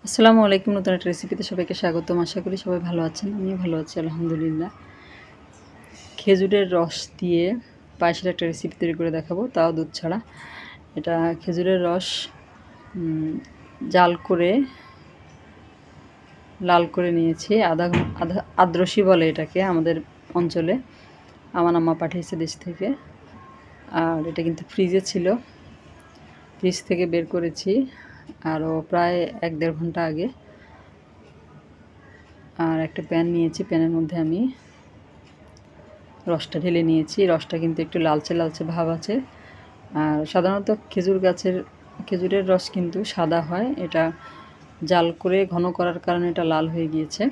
আসসালামু আলাইকুম। নতুন একটা রেসিপিতে সবাইকে স্বাগতম। আশা করি সবাই ভালো আছেন। আমিও ভালো আছি আলহামদুলিল্লাহ। খেজুরের রস দিয়ে পায়েসের একটা রেসিপি তৈরি করে দেখাবো, তাও দুধ ছাড়া। এটা খেজুরের রস জাল করে লাল করে নিয়েছি। আধা আদ্রসি বলে এটাকে আমাদের অঞ্চলে। আমার আম্মা পাঠিয়েছে দেশ থেকে। আর এটা কিন্তু ফ্রিজে ছিল, ফ্রিজ থেকে বের করেছি আরও প্রায় 1-1.5 ঘন্টা আগে। আর একটা প্যান নিয়েছি, প্যানের মধ্যে আমি রসটা ঢেলে নিয়েছি। রসটা কিন্তু একটু লালচে লালচে ভাব আছে। আর সাধারণত খেজুরের রস কিন্তু সাদা হয়, এটা জাল করে ঘন করার কারণে এটা লাল হয়ে গিয়েছে।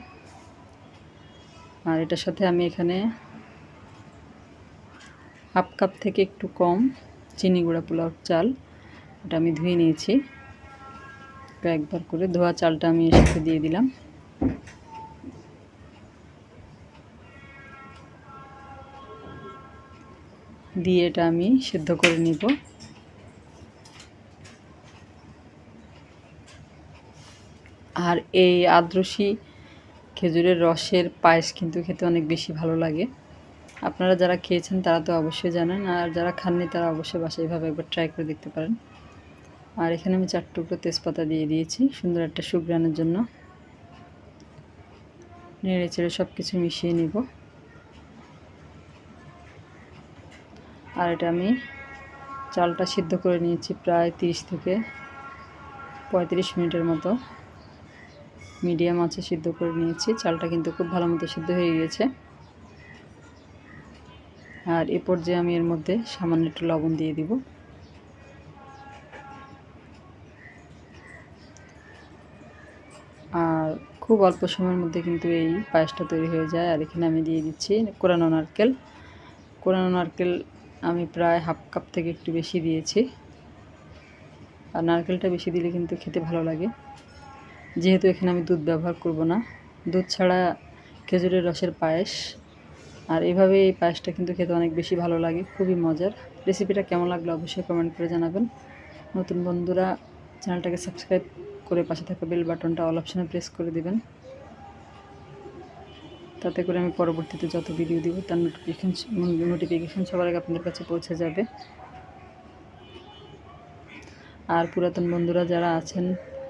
আর এটার সাথে আমি এখানে হাফ কাপ থেকে একটু কম চিনি গুঁড়া পোলাও চাল, এটা আমি ধুয়ে নিয়েছি। একবার করে ধোয়া চালটা আমি এর সাথে দিয়ে দিলাম। দিয়ে এটা আমি সেদ্ধ করে নিব। আর এই আদ্রসি খেজুরের রসের পায়েস কিন্তু খেতে অনেক বেশি ভালো লাগে। আপনারা যারা খেয়েছেন তারা তো অবশ্যই জানেন, আর যারা খাননি তারা অবশ্যই বাসায় এইভাবে একবার ট্রাই করে দেখতে পারেন। আর এখানে আমি 4 টুকরো তেজপাতা দিয়ে দিয়েছি সুন্দর একটা সুঘ্রাণের জন্য। নেড়ে চেড়ে সব কিছু মিশিয়ে নিব। আর এটা আমি চালটা সিদ্ধ করে নিয়েছি প্রায় 30 থেকে 35 মিনিটের মতো। মিডিয়াম আঁচে সিদ্ধ করে নিয়েছি। চালটা কিন্তু খুব ভালো মতো সিদ্ধ হয়ে গিয়েছে। আর এ পর্যায়ে আমি এর মধ্যে সামান্য একটু লবণ দিয়ে দিব। আর খুব অল্প সময়ের মধ্যে কিন্তু এই পায়েসটা তৈরি হয়ে যায়। আর এখানে আমি দিয়ে দিচ্ছি কোরানো নারকেল। কোরানো নারকেল আমি প্রায় হাফ কাপ থেকে একটু বেশি দিয়েছি। আর নারকেলটা বেশি দিলে কিন্তু খেতে ভালো লাগে। যেহেতু এখানে আমি দুধ ব্যবহার করব না, দুধ ছাড়া খেজুরের রসের পায়েস। আর এভাবে এই পায়েসটা কিন্তু খেতে অনেক বেশি ভালো লাগে, খুবই মজার। রেসিপিটা কেমন লাগলো অবশ্যই কমেন্ট করে জানাবেন। নতুন বন্ধুরা চ্যানেলটাকে সাবস্ক্রাইব করে পাশে থাকা বেল বাটনটা অল অপশানে প্রেস করে দিবেন। তাতে করে আমি পরবর্তীতে যত ভিডিও দিব তার নোটিফিকেশন সবার আগে আপনাদের কাছে পৌঁছে যাবে। আর পুরাতন বন্ধুরা যারা আছেন,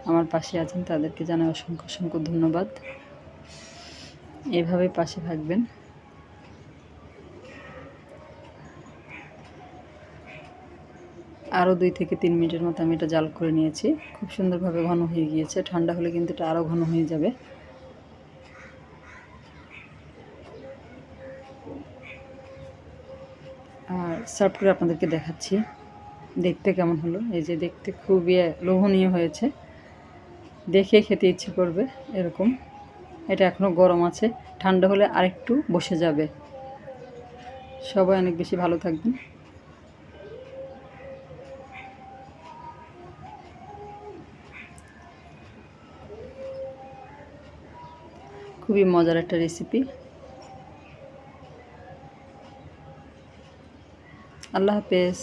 আমার পাশে আছেন, তাদেরকে জানাই অসংখ্য অসংখ্য ধন্যবাদ। এভাবে পাশে থাকবেন। আরও 2 থেকে 3 মিনিটের মতো আমি এটা জাল করে নিয়েছি। খুব সুন্দরভাবে ঘন হয়ে গিয়েছে। ঠান্ডা হলে কিন্তু এটা আরও ঘন হয়ে যাবে। আর সার্ভ করে আপনাদেরকে দেখাচ্ছি দেখতে কেমন হলো। এই যে দেখতে খুবই লোভনীয় হয়েছে, দেখে খেতে ইচ্ছে করবে এরকম। এটা এখনও গরম আছে, ঠান্ডা হলে আরেকটু বসে যাবে। সবাই অনেক বেশি ভালো থাকবেন। খুবই মজার একটা রেসিপি। আল্লাহ হাফেজ।